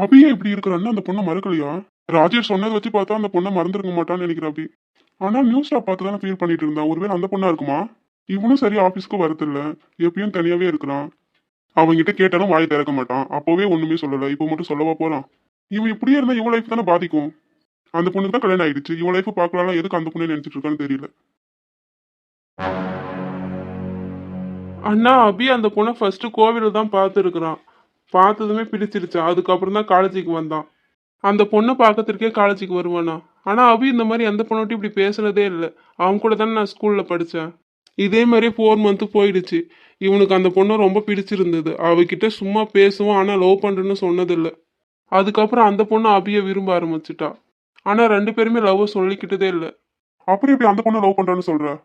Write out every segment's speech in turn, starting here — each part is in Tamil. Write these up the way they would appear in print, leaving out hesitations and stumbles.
அபியே இப்படி இருக்கிறான்னு அந்த பொண்ணை மறக்கலையா? ராஜேஷ் சொன்னதை வச்சு பார்த்தா அந்த பொண்ணை மறந்துருக்க மாட்டான்னு நினைக்கிறேன் அபி. ஆனா நியூஸ்ல பார்த்து தானே ஃபீல் பண்ணிட்டு இருந்தான். ஒருவேளை அந்த பொண்ணா இருக்குமா? இவனும் சரி ஆபீஸ்க்கு வரதில்ல, எப்பயும் தனியாவே இருக்கிறான். அவன்கிட்ட கேட்டாலும் வாய் திறக்க மாட்டான். அப்போவே ஒண்ணுமே சொல்லல, இப்போ மட்டும் சொல்லவா போறான்? இவன் இப்படியே இருந்தா இவன் லைஃப் தானே பாதிக்கும். அந்த பொண்ணுக்கு தான் கல்யாணம் ஆயிடுச்சு, இவன் லைஃப் பார்க்கலாம். எதுக்கு அந்த பொண்ணு நினைச்சிட்டு இருக்கான்னு தெரியல. அண்ணா அபி அந்த பொண்ணை ஃபர்ஸ்ட் கோவிலில் தான் பார்த்துருக்குறான். பார்த்ததுமே பிடிச்சிருச்சு. அதுக்கப்புறம் தான் காலேஜுக்கு வந்தான். அந்த பொண்ணை பார்க்கறதுக்கே காலேஜுக்கு வருவானா? ஆனால் அபி இந்த மாதிரி எந்த பொண்ணோட்டும் இப்படி பேசுனதே இல்லை. அவன் கூட தானே நான் ஸ்கூலில் படித்தேன். இதே மாதிரி 4 மந்த்து போயிடுச்சு. இவனுக்கு அந்த பொண்ணை ரொம்ப பிடிச்சிருந்தது. அவகிட்ட சும்மா பேசுவான், ஆனால் லவ் பண்ணுறேன்னு சொன்னதில்லை. அதுக்கப்புறம் அந்த பொண்ணு அபியை விரும்ப ஆரம்பிச்சிட்டா. ஆனால் 2 பேருமே லவ் சொல்லிக்கிட்டதே இல்லை. அப்புறம் இப்படி அந்த பொண்ணை லவ் பண்றான்னு சொல்ற?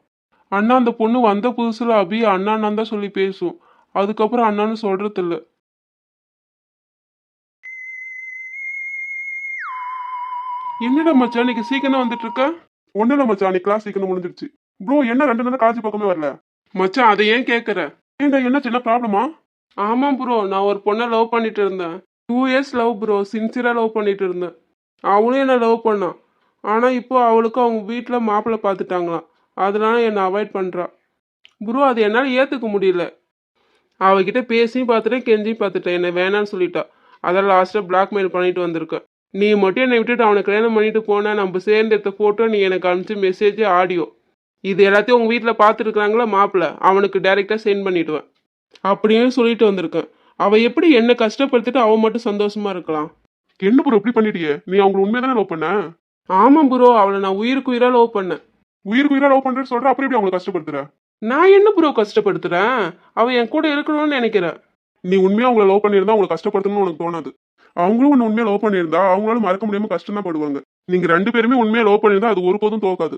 அண்ணா அந்த பொண்ணு வந்த புதுசுல அபி அண்ணான்னு தான் சொல்லி பேசும். அதுக்கப்புறம் அண்ணான்னு சொல்றது இல்ல. என்னடா மச்சான் இன்னைக்கு சீக்கிரம் வந்துட்டு இருக்க? ஒண்ணு இல்ல மச்சான், நீ கிளாஸ் சீக்கிரம் முடிஞ்சிருச்சு. ப்ரோ என்ன 2 நாள் காலேஜ் பக்கமே வரல? மச்சான் அதை ஏன் கேட்குற? ஏங்க என்ன சின்ன ப்ராப்ளமா? ஆமாம் ப்ரோ, நான் ஒரு பொண்ணை லவ் பண்ணிட்டு இருந்தேன். 2 இயர்ஸ் லவ் ப்ரோ, சின்சியராக லவ் பண்ணிட்டு இருந்தேன். அவளும் என்னை லவ் பண்ணான். ஆனால் இப்போ அவளுக்கு அவங்க வீட்டில் மாப்பிள்ளை பார்த்துட்டாங்களாம். அதனால என்னை அவாய்ட் பண்ணுறா. ப்ரோ அது என்னால் ஏற்றுக்க முடியல. அவகிட்ட பேசியும் பார்த்துட்டேன், கெஞ்சியும் பார்த்துட்டேன். என்னை வேணான்னு சொல்லிட்டா. அதான் லாஸ்ட்டாக பிளாக்மெயில் பண்ணிட்டு வந்திருக்கேன். நீ மட்டும் என்னை விட்டுட்டு அவனை கல்யாணம் பண்ணிட்டு போனா நம்ம சேர்ந்து எடுத்த ஃபோட்டோ நீ எனக்கு அனுப்பிச்சு மெசேஜ் ஆடியோ இது எல்லாத்தையும் உங்கள் வீட்டில் பார்த்துருக்குறாங்களா மாப்பிள்ளை, அவனுக்கு டைரெக்டாக சென்ட் பண்ணிவிடுவேன் அப்படின்னு சொல்லிட்டு வந்திருக்கேன். அவள் எப்படி என்னை கஷ்டப்படுத்திட்டு அவன் மட்டும் சந்தோஷமா இருக்கலாம்? என்ன ப்ரோ இப்படி பண்ணிட்டியே? நீ அவங்களை உண்மையா தானே லவ் பண்ண? ஆமாம் ப்ரோ, அவளை நான் உயிருக்கு உயிராக லவ் பண்ணேன். உயிருக்கு உயிரா லவ் பண்றேன்னு சொல்ற, அப்புறம் எப்படி அவங்களை கஷ்டப்படுத்துற? நான் என்ன ப்ரோ கஷ்டப்படுத்துறேன்? அவள் என் கூட இருக்கணும்னு நினைக்கிறேன். நீ உண்மையா அவங்களை லவ் பண்ணியிருந்தா அவங்களை கஷ்டப்படுத்தணும்னு உனக்கு தோணாது. அவங்களும் ஒன்று உண்மையா லவ் பண்ணியிருந்தா அவங்களால மறக்க முடியாம கஷ்டம் தான் படுவாங்க. நீங்க 2 பேருமே உண்மையா லவ் பண்ணியிருந்தா அது ஒருபோதும் தோக்காது.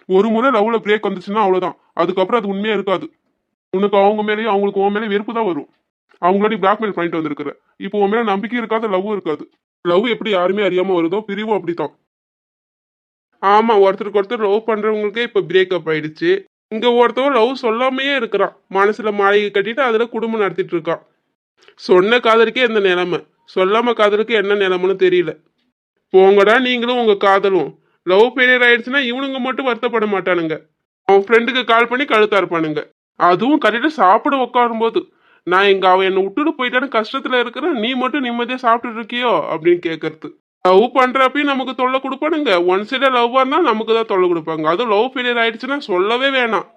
ஒரு முறை லவ்ல பிரேக் வந்துச்சுன்னா அவ்வளவுதான். அதுக்கப்புறம் அது உண்மையா இருக்காது. உனக்கு அவங்க மேலேயும் அவங்களுக்கு உன் மேலே வெறுப்பு தான் வரும். அவங்களோட பிளாக்மெயில் பண்ணிட்டு வந்திருக்கிற. இப்போ உன் மேல நம்பிக்கை இருக்காது, லவ்வும் இருக்காது. லவ் எப்படி யாருமே அறியாம வருதோ, பிரிவும் அப்படித்தான். ஆமாம், ஒருத்தருக்கு ஒருத்தர் லவ் பண்ணுறவங்களுக்கே இப்போ பிரேக்கப் ஆயிடுச்சு. இங்கே ஒருத்தவன் லவ் சொல்லாமையே இருக்கிறான். மனசில் மாளிகை கட்டிட்டு அதில் குடும்பம் நடத்திட்டு இருக்கான். சொன்ன காதலுக்கே இந்த நிலைமை, சொல்லாமல் காதலுக்கு என்ன நிலைமைன்னு தெரியல. போங்கடா நீங்களும் உங்கள் காதலும். லவ் ஃபெயிலியர் ஆயிடுச்சுன்னா இவனுங்க மட்டும் வருத்தப்பட மாட்டானுங்க. அவன் ஃப்ரெண்டுக்கு கால் பண்ணி கழுத்தா இருப்பானுங்க. அதுவும் கரெக்டாக சாப்பிட உட்காரும்போது, நான் இங்கே அவன் என்னை விட்டுட்டு போயிட்டான்னு கஷ்டத்தில் இருக்கிறேன், நீ மட்டும் நிம்மதியாக சாப்பிட்டுட்டு இருக்கியோ அப்படின்னு கேட்கறது. லவ் பண்ணுறப்பையும் நமக்கு தொல்லை கொடுப்பானுங்க. ஒன் சைடாக லவ்வாக இருந்தால் நமக்கு தான் தொல்லை கொடுப்பாங்க. அதுவும் லவ் ஃபெயிலியர் ஆயிடுச்சுன்னா சொல்லவே வேணாம்.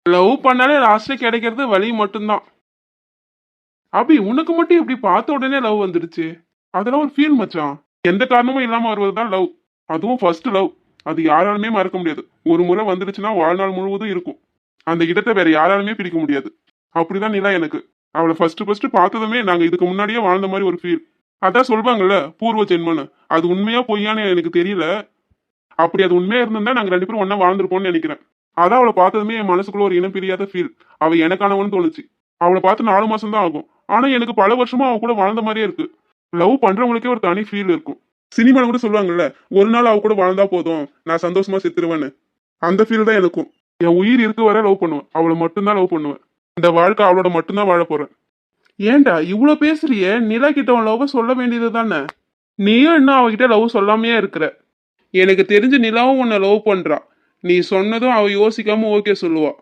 லவ் பண்ணாலே லாஸ்ட்டில் கிடைக்கிறது வலி மட்டும்தான். அபி உனக்கு மட்டும் எப்படி பார்த்த உடனே லவ் வந்துடுச்சு? அதெல்லாம் ஒரு ஃபீல் மச்சான். எந்த காரணமும் இல்லாம வருவதுதான் லவ். அதுவும் ஃபர்ஸ்ட் லவ். அது யாராலுமே மறக்க முடியாது. ஒரு முறை வந்துடுச்சுன்னா வாழ்நாள் முழுவதும் இருக்கும். அந்த இடத்தை வேற யாராலுமே பிடிக்க முடியாது. அப்படிதான் நிலா எனக்கு. அவளை ஃபர்ஸ்ட் பார்த்ததுமே நாங்க இதுக்கு முன்னாடியே வாழ்ந்த மாதிரி ஒரு ஃபீல். அதான் சொல்வாங்கல்ல பூர்வ ஜென்மன்னு. அது உண்மையா பொய்யான்னு எனக்கு தெரியல. அப்படி அது உண்மையா இருந்திருந்தா நாங்க 2 பேரும் ஒன்னா வாழ்ந்துருப்போம்னு நினைக்கிறேன். அதான் அவளை பார்த்ததுமே என் மனசுக்குள்ள ஒரு இனம் பிரியாத ஃபீல். அவ எனக்கானவன்னு தோணுச்சு. அவளை பார்த்து 4 மாசம் தான் ஆகும். ஆனா எனக்கு பல வருஷமா அவ கூட வாழ்ந்த மாதிரியே இருக்கு. லவ் பண்றவங்களுக்கே ஒரு தனி ஃபீல் இருக்கும். சினிமால கூட சொல்லுவாங்கல்ல, ஒரு நாள் அவ கூட வாழ்ந்தா போதும், நான் சந்தோஷமா செத்துருவேன்னு. அந்த ஃபீல் தான் எனக்கும். என் உயிர் இருக்க வர லவ் பண்ணுவேன். அவளை மட்டும்தான் லவ் பண்ணுவேன். இந்த வாழ்க்கை அவளோட மட்டும்தான் வாழ போறேன். ஏன்டா இவ்வளோ பேசுறியே? நிலா கிட்ட உன் லவ் சொல்ல வேண்டியது தானே? நீயும் இன்னும் அவகிட்ட லவ் சொல்லாமையே இருக்கிற. எனக்கு தெரிஞ்சு நிலாவும் உன்னை லவ் பண்றா. நீ சொன்னதும் அவ யோசிக்காம ஓகே சொல்லுவா.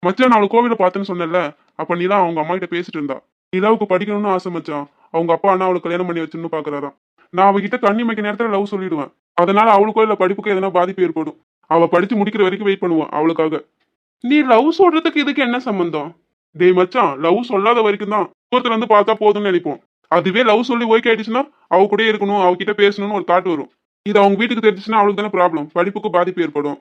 மச்சான் நான் அவளை கோவில பார்த்தேன்னு சொன்னேன்ல, அப்ப நிலா அவங்க அம்மா கிட்ட பேசிட்டு இருந்தா. நிலாவுக்கு படிக்கணும்னு ஆசை மச்சான். அவங்க அப்பா அண்ணா அவளுக்கு கல்யாணம் பண்ணி வச்சுன்னு பாக்குறாராம். நான் அவகிட்ட தண்ணி வைக்க நேரத்துல லவ் சொல்லிடுவேன். அதனால அவளுக்கோ இல்ல படிப்புக்கோ எதனா பாதிப்பு ஏற்படும். அவ படிச்சு முடிக்கிற வரைக்கும் வெயிட் பண்ணுவான் அவளுக்காக. நீ லவ் சொல்றதுக்கு இதுக்கு என்ன சம்பந்தம்? டேய் மச்சான், லவ் சொல்லாத வரைக்கும் தான் தூரத்துல இருந்து பார்த்தா போதும்னு நினைப்போம். அதுவே லவ் சொல்லி ஓகே ஆயிடுச்சுன்னா அவ கூட இருக்கணும், அவகிட்ட பேசணும்னு ஒரு தாட் வரும். இது அவங்க வீட்டுக்கு தெரிஞ்சுச்சுன்னா அவளுக்கு தானே ப்ராப்ளம், படிப்புக்கு பாதிப்பு ஏற்படும்.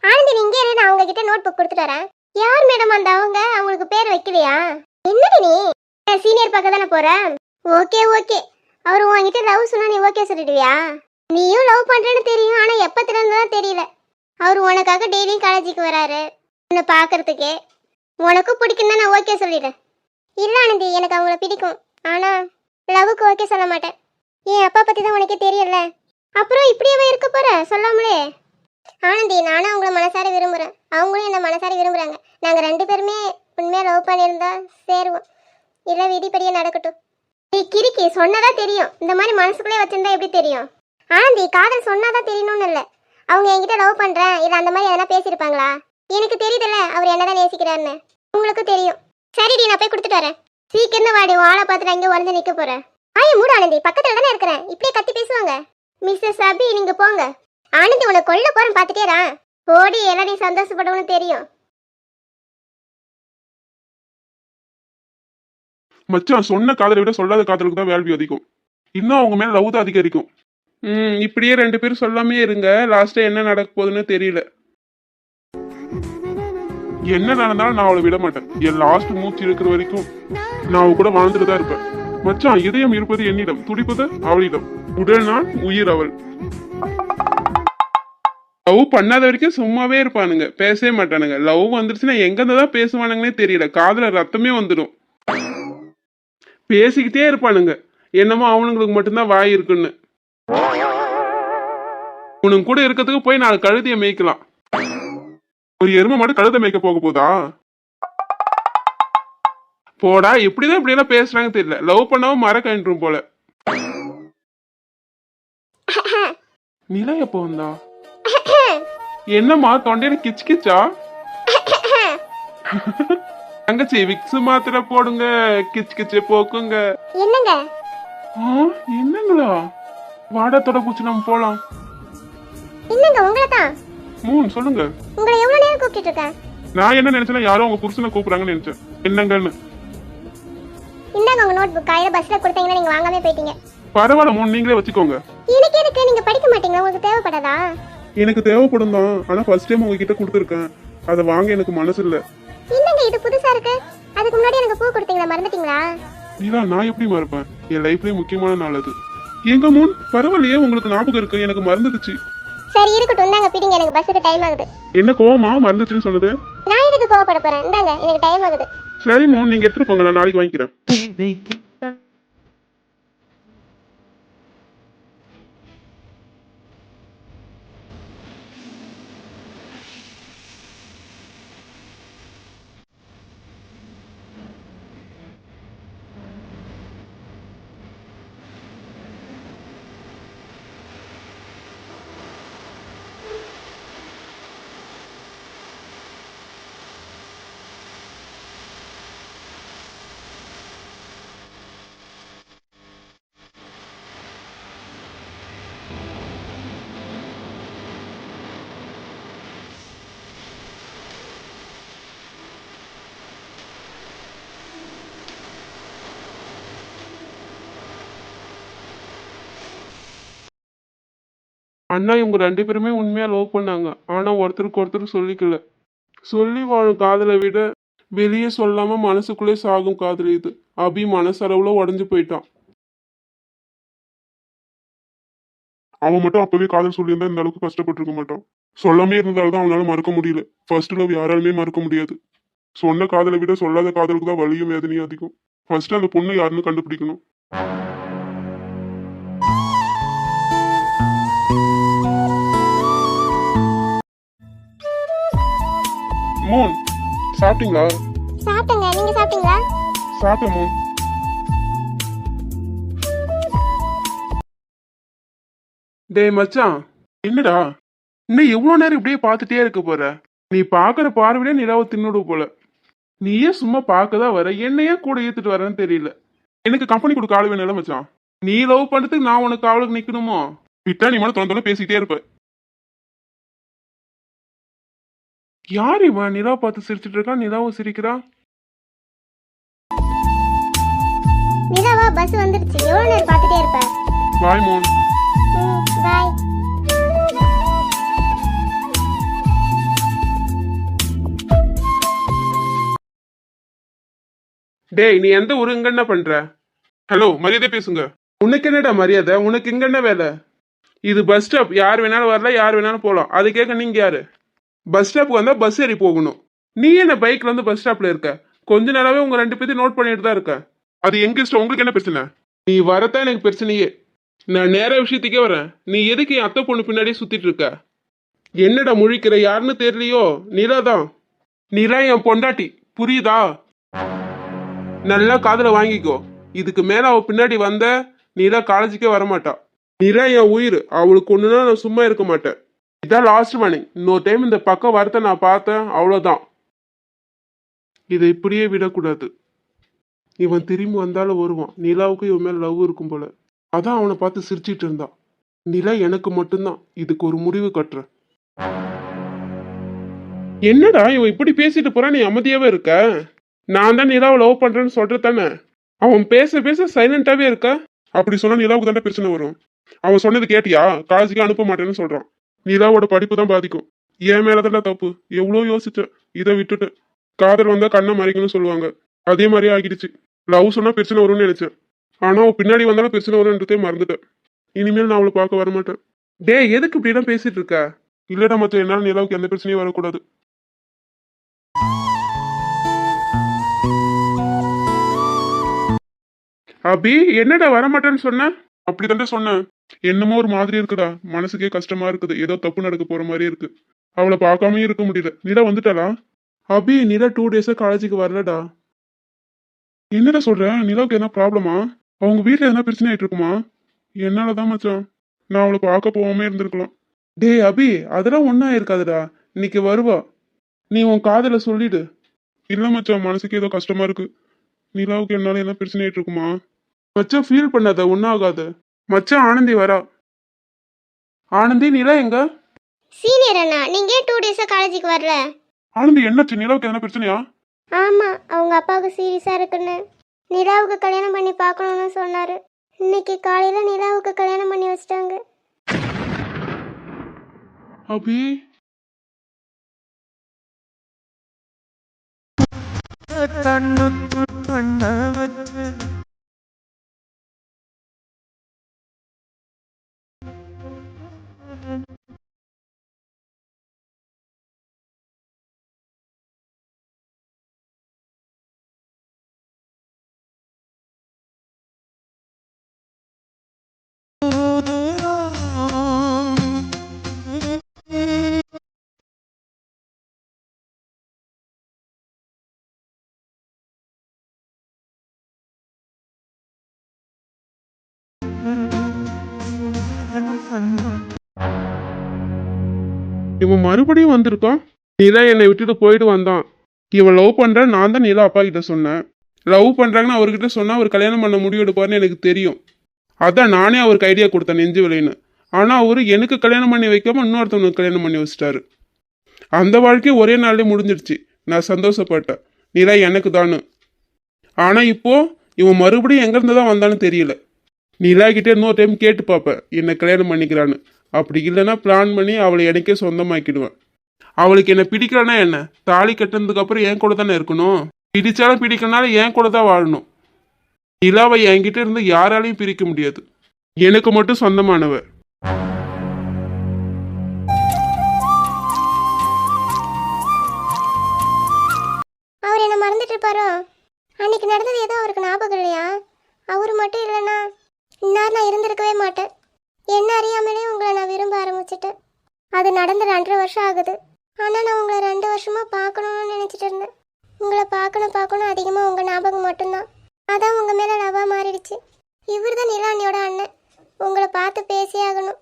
ஆனந்தி நீங்க இரு, நான் உங்ககிட்ட நோட் புக் கொடுத்துட்டு வரேன். யார் மேடம் அந்த அவங்க? அவங்களுக்கு பேர் வைக்கலையா? என்னடி நீ சீனியர் பார்க்க தானே போற? Okay okay. அவர் உன்கிட்ட லவ் சொன்னா நீ ஓகே சொல்லிடுவியா? நீயும் லவ் பண்றேன்னு தெரியும், ஆனா எப்பத்துல இருந்துதான் தெரியல. அவர் உனக்காக டெய்லியும் காலேஜுக்கு வராரு உன்னை பாக்குறதுக்கே. உனக்கும் பிடிக்குன்னா நான் ஓகே சொல்லிடுறேன். இல்ல ஆனந்தி, எனக்கு அவங்கள பிடிக்கும், ஆனா லவ்வுக்கு ஓகே சொல்ல மாட்டேன். என் அப்பா பத்தி தான் உனக்கே தெரியல, அப்புறம் இப்படியே இருக்க போற சொல்லாமலே? ஆனந்தி, நானும் அவங்கள மனசார விரும்புறேன், அவங்களும் என்ன மனசார விரும்புறாங்க. நாங்க 2 பேருமே உண்மையா லவ் பண்ணியிருந்தா சேருவோம், இல்ல விதிப்படியே நடக்கட்டும். நீ கிறுக்கி, சொன்னதா தெரியும். இந்த மாதிரி மனசுக்குள்ளே வச்சிருந்தா எப்படி தெரியும்? ஆனந்தி, காதல் சொன்னாதான் தெரியணும்னு இல்லை. அவங்க என்கிட்ட லவ் பண்றேன் இல்ல அந்த மாதிரி எதனா பேசியிருப்பாங்களா? எனக்கு தெரியுதுல்ல அவர் என்னதான் நேசிக்கிறாருன்னு. உங்களுக்கு தெரியும். சரிடி, நான் போய் கொடுத்துட்டு வரேன். சீக்கிரம் வாடி, ஆளை பார்த்துட்டு அங்கே உடஞ்சு நிக்க போறேன். ஆய மூடு ஆனந்தி, பக்கத்துல தானே இருக்கிறேன், இப்படியே கத்தி பேசுவாங்க. மிஸ்ஸஸ் அபி, நீங்க போங்க. ஆனந்தி, உன்னை கொல்ல போறேன் பாத்துட்டேரா. ஓடி, எல்லாரையும் சந்தோஷப்படணும்னு தெரியும். மச்சான், சொன்ன காதலை விட சொல்லாத காதலுக்கு தான் வேல்யூ அதிகம். இன்னும் அவங்க மேல லவ் தான் அதிகரிக்கும். இப்படியே 2 பேரும் சொல்லாமே இருங்க. லாஸ்டா என்ன நடக்க போகுதுன்னு தெரியல. என்ன நடந்தாலும் நான் அவளை விட மாட்டேன். என் லாஸ்ட் மூச்சு இருக்கிற வரைக்கும் நான் அவ கூட வாழ்ந்துட்டு தான் இருப்பேன். மச்சான், இதயம் இருப்பது என்னிடம், துடிப்பது அவளிடம். உடல் நான், உயிர் அவள். லவ் பண்ணாத வரைக்கும் சும்மாவே இருப்பானுங்க, பேசவே மாட்டானுங்க. லவ் வந்துருச்சுன்னா எங்க இருந்துதான் பேசுவானுங்கன்னே தெரியல. காதுல ரத்தமே வந்துடும். பேசிக்கிட்டே இருப்பானுங்க, என்னமோ அவனுங்களுக்கு மட்டும்தான் வாய் இருக்குன்னு. உனக்கு கூட இருக்கிறதுக்கு போய் 4 கழுதையை மேய்க்கலாம். ஒரு எருமை மாடு கழுதை மேய்க்க போக போதா? போடா, எப்படிதான் இப்படி எல்லாம் பேசுறாங்க தெரியல. லவ் பண்ணாவும் மர கயின்றும் போல. நிலா எப்போ வந்தா? என்னம்மா தொண்டையில கிச்சு கிச்சா? தங்கச்சி, விக்ஸ் மாத்திரை போடுங்க, கிச்சு கிச்சு போக்குங்க. என்னங்க? என்னங்களா? வாடத்தோட பூச்சி, நம்ம போலாம். என்னங்க உங்களை தான்? சொல்லுங்க. உங்களை எவ்வளவு நேரம் கூப்பிட்டு இருக்கேன்? நான் என்ன நினைச்சேன்னா யாரோ உங்க புருஷனை கூப்பிடுறாங்கன்னு நினைச்சேன். என்னங்கன்னு. இந்தாங்க உங்க நோட் புக். காலையில பஸ்ல கொடுத்தீங்கன்னா நீங்க வாங்காம போயிட்டீங்க. பரவாயில்ல, நீங்களே வச்சுக்கோங்க. எனக்கு எதுக்கு? நீங்க படிக்க மாட்டீங்களா? உங்களுக்கு தேவைப்படாதா? எனக்கு தேவைப்படும் தான், ஆனா ஃபர்ஸ்ட் டைம் உங்ககிட்ட கொடுத்துருக்கேன். அதை வாங்க எனக்கு மனசு இல்ல. என்னங்க இது புதுசா இருக்கு? அதுக்கு முன்னாடி எனக்கு பூ கொடுத்தீங்களா, மறந்துட்டீங்களா? நீலா, நான் எப்படி மறப்பேன்? என் லைஃப்லயே முக்கியமான நாள் அது. எங்க மூன், பரவாயில்லையே, உங்களுக்கு ஞாபகம் இருக்கு, எனக்கு மறந்துடுச்சு. சரி இருக்கட்டும், இந்தாங்க பிடிங்க, எனக்கு பஸ்ஸுக்கு டைம் ஆகுது. என்ன கோவமா மறந்துச்சுன்னு சொன்னது? நான் எதுக்கு கோவப்பட போறேன்? இந்தாங்க, எனக்கு டைம் ஆகுது. சரி மூன், நீங்க எடுத்துட்டு போங்க, நான் நாளைக்கு வாங்கிக்கிறேன். அண்ணா, இவங்க 2 பேருமே உண்மையா லவ் பண்ணாங்க, ஆனா ஒருத்தருக்கு ஒருத்தர் சொல்லிக்கல. சொல்லி வாழும் காதலை விட வெளியே சொல்லாம மனசுக்குள்ளே சாகும் காதல் இது. அபி மனசளவுல உடஞ்சு போயிட்டான். அவன் மட்டும் அப்பவே காதல் சொல்லியிருந்தா இந்த அளவுக்கு கஷ்டப்பட்டு இருக்க மாட்டான். சொல்லாமே இருந்தால்தான் அவனால மறக்க முடியல. ஃபர்ஸ்ட் லவ் யாராலுமே மறக்க முடியாது. சொன்ன காதலை விட சொல்லாத காதலுக்கு தான் வலியும் வேதனையும் அதிகம். ஃபர்ஸ்ட் அந்த பொண்ணு யாருன்னு கண்டுபிடிக்கணும். மூன், சாப்பிட்டீங்களா? சாப்பிட்டேங்க, நீங்க சாப்பிட்டீங்களா? சாப்பிட்டேன் மூன். டேய் மச்சான், என்னடா? இன்னும் எவ்வளவு நேரம் இப்படியே பார்த்துட்டே இருக்க போற? நீ பாக்குற பார்வையிலே நிலாவை தின்னுடு போல. நீயே சும்மா பார்க்கதான் வர, என்னையே கூட ஏத்துட்டு வரேன்னு தெரியல. எனக்கு கம்பெனி கொடுக்க ஆளு வேணும் மச்சான். நீ லவ் பண்றதுக்கு நான் உனக்கு அவளுக்கு நிக்கணுமோ? விட்டா நீ மட்டும் தொலை பேசிட்டே இருப்ப. யார் இவன்? நிலா பார்த்து சிரிச்சிட்டு இருக்கான், நிலாவும் சிரிக்கிறா. நிலாவா, பஸ் வந்துருச்சு. எவ்வளவு நேரம் பார்த்துட்டே இருப்ப? பாய் மூன். பாய். டேய் நீ எந்த ஊரு இங்க என்ன பண்ற? ஹலோ, மரியாதை பேசுங்க. உனக்கு என்னடா மரியாதை? உனக்கு இங்க என்ன வேலை? இது பஸ் ஸ்டாப், யார் வேணாலும் வரல, யார் வேணாலும் போகலாம். அது கேட்க நீங்க யாரு? பஸ் ஸ்டாப்புக்கு வந்தா பஸ் ஏறி போகணும். நீ என்ன பைக்ல வந்து பஸ் ஸ்டாப்ல இருக்க? கொஞ்ச நேரமே உங்க 2 பேத்தையும் நோட் பண்ணிட்டு தான் இருக்க. அது எங்க இஷ்டம், உங்களுக்கு என்ன பிரச்சனை? நீ வரத்தான் எனக்கு பிரச்சனையே. நான் நேர விஷயத்துக்கே வரேன். நீ எதுக்கு என் அத்தை பொண்ணு பின்னாடியே சுத்திட்டு இருக்க? என்னடா முழிக்கிற? யாருன்னு தெரியலையோ? நிலா தான். நிலா என் பொண்டாட்டி, புரியுதா? நல்லா காதுல வாங்கிக்கோ. இதுக்கு மேல அவ பின்னாடி வந்த நிலா காலேஜுக்கே வரமாட்டா. நிலா என் உயிர். அவளுக்கு ஒண்ணுனா நான் சும்மா இருக்க மாட்டேன். இதான் லாஸ்ட் வார்னிங். இன்னொரு டைம் இந்த பக்கம் வரத்த நான் பார்த்தேன், அவ்வளவுதான். இதை இப்படியே விடக்கூடாது. இவன் திரும்பி வந்தாலும் வருவான். நிலாவுக்கு இவன் மேல லவ் இருக்கும் போல. அதான் அவனை பார்த்து சிரிச்சிட்டு இருந்தான். நிலா எனக்கு மட்டும்தான். இதுக்கு ஒரு முடிவு கட்டுறேன். என்னடா இவன் இப்படி பேசிட்டு போறான், நீ அமைதியாவே இருக்க? நான் தான் நிலாவை லவ் பண்றேன்னு சொல்றதானே? அவன் பேச பேச சைலண்டாவே இருக்க. அப்படி சொன்னா நிலாவுக்கு தானே பிரச்சனை வரும். அவன் சொன்னது கேட்டியா? காலேஜுக்கு அனுப்ப மாட்டேன்னு சொல்றான். நிலாவோட படிப்பு தான் பாதிக்கும். என் மேலதான் தப்பு. எவ்வளோ யோசிச்சேன், இதை விட்டுட்டு. காதல் வந்தா கண்ணை மறைக்கணும்னு சொல்லுவாங்க. அதே மாதிரியே ஆகிடுச்சு. லவ் சொன்னா பிரச்சனை வரும்னு நினைச்சேன். ஆனா அவன் பின்னாடி வந்தாலும் பிரச்சனை வரும்ன்றதே மறந்துட்டேன். இனிமேல் நான் அவளை பார்க்க வரமாட்டேன். டேய் எதுக்கு இப்படிலாம் பேசிட்டு இருக்க? இல்லடா மச்சான், என்னால நிலாவுக்கு எந்த பிரச்சனையும் வரக்கூடாது. அபி என்னடா வரமாட்டேன்னு சொன்ன? அப்படித்தான்டா சொன்னேன். என்னமோ ஒரு மாதிரி இருக்குடா, மனசுக்கே கஷ்டமா இருக்குது. ஏதோ தப்பு நடக்க போற மாதிரி இருக்கு. அவளை பார்க்காம இருக்க முடியல. நிலா வந்துட்டாளா? அபி நிலா 2 டேஸா காலேஜுக்கு வரலடா. என்னடா சொல்ற? நிலாவுக்கு என்ன ப்ராப்ளமா? அவங்க வீட்டுல எதனா பிரச்சனை ஆயிட்டு இருக்குமா? என்னாலதான் மச்சான், நான் அவளை பார்க்க போகாம இருந்திருக்கலாம். டேய் அபி அதெல்லாம் ஒன்றும் இருக்காதுடா. இன்னைக்கு வருவா. நீ உன் காதல சொல்லிடு. இல்ல மச்சான், மனசுக்கு ஏதோ கஷ்டமா இருக்கு. நிலாவுக்கு என்னால என்ன பிரச்சனை ஆயிட்டு இருக்குமா? மச்சான் ஃபீல் பண்ணாத, ஒன்றும் ஆகாது. மச்சான் ஆனந்தி வரா. ஆனந்தி நிலா எங்க? சீனியர் அண்ணா, நீங்க ஏன் 2 டேஸா காலேஜுக்கு வரல? ஆனந்தி என்னாச்சு? நிலாவுக்கு எதனா பிரச்சனையா? ஆமா, அவங்க அப்பாவுக்கு சீரியஸா இருக்குன்னு நிலாவுக்கு கல்யாணம் பண்ணி பார்க்கணும்னு சொன்னாரு. இன்னைக்கு காலையில நிலாவுக்கு கல்யாணம் பண்ணி வச்சிட்டாங்க. அபி இவன் மறுபடியும் வந்திருக்கான். நிலா என்னை விட்டுட்டு போயிட்டு வந்தான். இவன் லவ் பண்றான். நான் தான் நிலா அப்பா கிட்ட சொன்னேன். லவ் பண்றாங்கன்னு அவர்கிட்ட சொன்னா அவர் கல்யாணம் பண்ண முடிவு எடுப்பாருன்னு எனக்கு தெரியும். அதான் நானே அவருக்கு ஐடியா கொடுத்தேன், நெஞ்சு விலைன்னு. ஆனா அவரு எனக்கு கல்யாணம் பண்ணி வைக்காம இன்னொருத்தவனுக்கு கல்யாணம் பண்ணி வச்சிட்டாரு. அந்த வாழ்க்கை ஒரே நாள்லயே முடிஞ்சிருச்சு. நான் சந்தோஷப்பட்டேன், நிலா எனக்கு தானு. ஆனா இப்போ இவன் மறுபடியும் எங்க இருந்து தான் வந்தான்னு தெரியல. நிலா கிட்டே இன்னொரு டைம் கேட்டு பார்ப்பேன், என்னை கல்யாணம் பண்ணிக்கிறான்னு. அப்படி இல்லைன்னா பிளான் பண்ணி அவளை எனக்கே சொந்தமாக்கிடுவேன். அவளுக்கு என்ன பிடிக்கலன்னா என்ன, தாலி கட்டினதுக்கு அப்புறம் என் கூட தானே இருக்கணும். பிடிச்சாலும் பிடிக்கனாலும் என் கூட தான் வாழணும். நிலாவை என்கிட்ட இருந்து யாராலையும் பிரிக்க முடியாது. எனக்கு மட்டும் சொந்தமானவ. அவர் என்ன மறந்துட்டு இருப்பாரோ? அன்னைக்கு நடந்தது ஏதோ அவருக்கு ஞாபகம் இல்லையா? அவரு மட்டும் இல்லைன்னா இந்நேரம் நான் இருந்திருக்கவே மாட்டேன். என்ன அறியாமலே உங்களை நான் விரும்ப ஆரம்பிச்சிட்டேன். அது நடந்து 2.5 வருஷம் ஆகுது. ஆனால் நான் உங்களை 2 வருஷமா பார்க்கணும்னு நினச்சிட்டு இருந்தேன். உங்களை பார்க்கணும் அதிகமாக உங்கள் ஞாபகம் மட்டும்தான். அதான் உங்கள் மேலே லவ்வாக மாறிடுச்சு. இவர் தான் நிலானியோட அண்ணன். உங்களை பார்த்து பேசியே ஆகணும்.